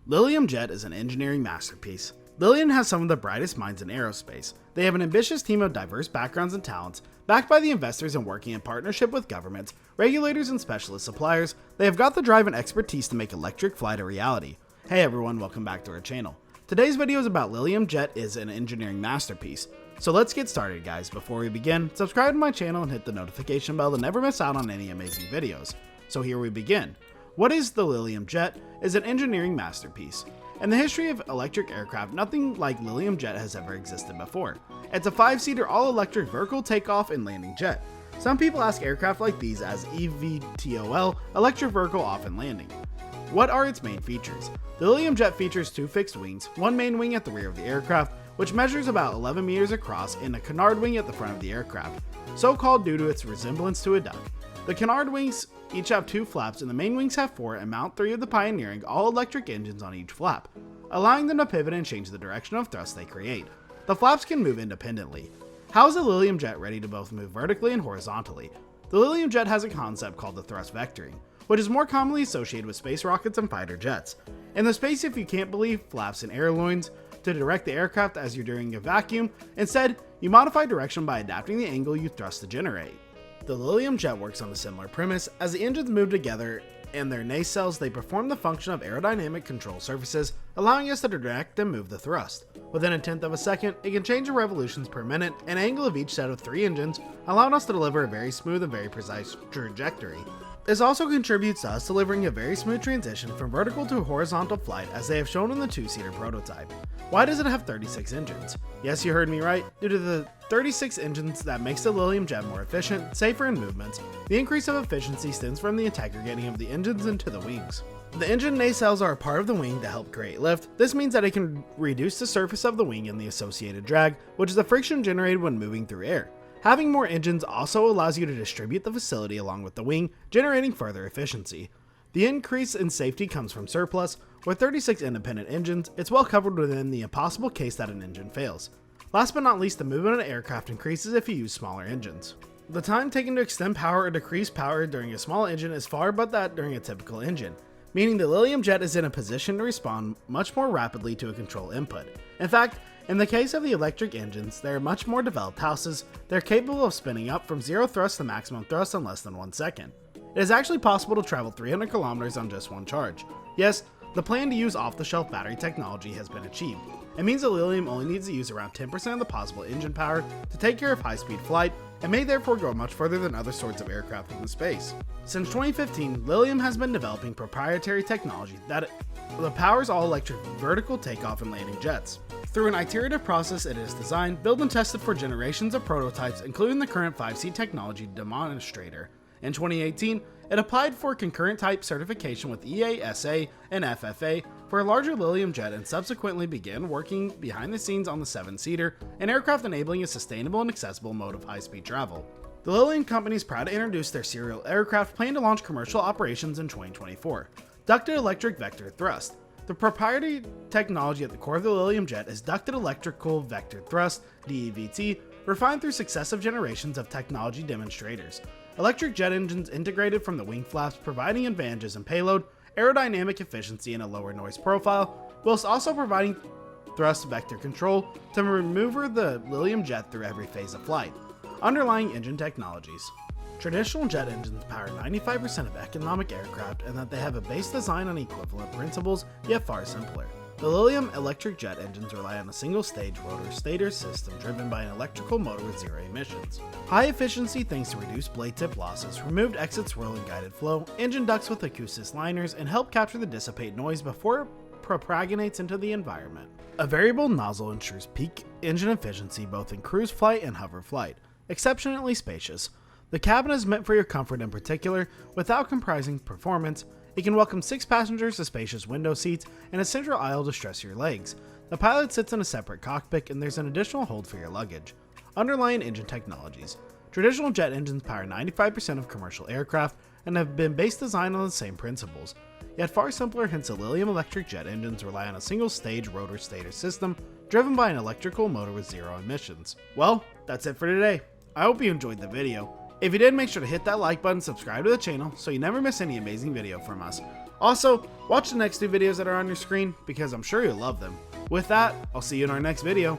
Lilium Jet is an engineering masterpiece. Lilium has some of the brightest minds in aerospace. They have an ambitious team of diverse backgrounds and talents, backed by the investors and working in partnership with governments, regulators, and specialist suppliers. They have got the drive and expertise to make electric flight a reality. Hey everyone, welcome back to our channel. Today's video is about Lilium Jet is an engineering masterpiece. So let's get started guys. Before we begin, subscribe to my channel and hit the notification bell to never miss out on any amazing videos. So here we begin. What is the Lilium Jet? Is an engineering masterpiece. In the history of electric aircraft, nothing like Lilium Jet has ever existed before. It's a 5-seater all-electric vertical takeoff and landing jet. Some people ask aircraft like these as EVTOL, electric vertical off and landing. What are its main features? The Lilium Jet features 2 fixed wings, one main wing at the rear of the aircraft, which measures about 11 meters across, and a canard wing at the front of the aircraft, so called due to its resemblance to a duck. The canard wings each have 2 flaps, and the main wings have 4 and mount 3 of the pioneering all-electric engines on each flap, allowing them to pivot and change the direction of thrust they create. The flaps can move independently. How is the Lilium Jet ready to both move vertically and horizontally? The Lilium Jet has a concept called the thrust vectoring, which is more commonly associated with space rockets and fighter jets. In the space, if you can't believe flaps and airloins to direct the aircraft as you're doing a vacuum, instead, you modify direction by adapting the angle you thrust to generate. The Lilium Jet works on a similar premise. As the engines move together and their nacelles, they perform the function of aerodynamic control surfaces, allowing us to direct and move the thrust. Within a tenth of a second, it can change the revolutions per minute and angle of each set of 3 engines, allowing us to deliver a very smooth and very precise trajectory. This also contributes to us delivering a very smooth transition from vertical to horizontal flight, as they have shown in the 2-seater prototype. Why does it have 36 engines? Yes, you heard me right. Due to the 36 engines that makes the Lilium Jet more efficient, safer in movements. The increase of efficiency stems from the integrating of the engines into the wings. The engine nacelles are a part of the wing to help create lift. This means that it can reduce the surface of the wing and the associated drag, which is the friction generated when moving through air. Having more engines also allows you to distribute the facility along with the wing, generating further efficiency. The increase in safety comes from surplus. With 36 independent engines, it's well covered within the impossible case that an engine fails. Last but not least, the movement of an aircraft increases if you use smaller engines. The time taken to extend power or decrease power during a small engine is far but that during a typical engine, meaning the Lilium Jet is in a position to respond much more rapidly to a control input. In fact, in the case of the electric engines, they are much more developed houses. They're capable of spinning up from 0 thrust to maximum thrust in less than 1 second. It is actually possible to travel 300 kilometers on just one charge. Yes, the plan to use off-the-shelf battery technology has been achieved. It means the Lilium only needs to use around 10% of the possible engine power to take care of high-speed flight, and may therefore go much further than other sorts of aircraft in space. Since 2015, Lilium has been developing proprietary technology that powers all-electric vertical takeoff and landing jets. Through an iterative process, it is designed, built, and tested for generations of prototypes, including the current 5C technology demonstrator. In 2018, it applied for concurrent type certification with EASA and FFA for a larger Lilium Jet, and subsequently began working behind the scenes on the 7-seater, an aircraft enabling a sustainable and accessible mode of high-speed travel. The Lilium company is proud to introduce their serial aircraft planned to launch commercial operations in 2024. Ducted Electric Vector Thrust. The proprietary technology at the core of the Lilium Jet is ducted electrical vector thrust, DEVT, refined through successive generations of technology demonstrators. Electric jet engines integrated from the wing flaps, providing advantages in payload, aerodynamic efficiency, and a lower noise profile, whilst also providing thrust vector control to maneuver the Lilium Jet through every phase of flight. Underlying engine technologies. Traditional jet engines power 95% of economic aircraft, and that they have a base design on equivalent principles, yet far simpler. The Lilium electric jet engines rely on a single-stage rotor-stator system driven by an electrical motor with 0 emissions. High efficiency thanks to reduced blade tip losses, removed exit swirl and guided flow, engine ducts with acoustic liners, and help capture the dissipate noise before it propagates into the environment. A variable nozzle ensures peak engine efficiency both in cruise flight and hover flight. Exceptionally spacious. The cabin is meant for your comfort in particular, without compromising performance. It can welcome 6 passengers to spacious window seats and a central aisle to stress your legs. The pilot sits in a separate cockpit, and there's an additional hold for your luggage. Underlying engine technologies. Traditional jet engines power 95% of commercial aircraft and have been base designed on the same principles. Yet far simpler, hence the Lilium electric jet engines rely on a single-stage rotor-stator system driven by an electrical motor with 0 emissions. Well, that's it for today. I hope you enjoyed the video. If you did, make sure to hit that like button, subscribe to the channel so you never miss any amazing video from us. Also, watch the next two videos that are on your screen because I'm sure you'll love them. With that, I'll see you in our next video.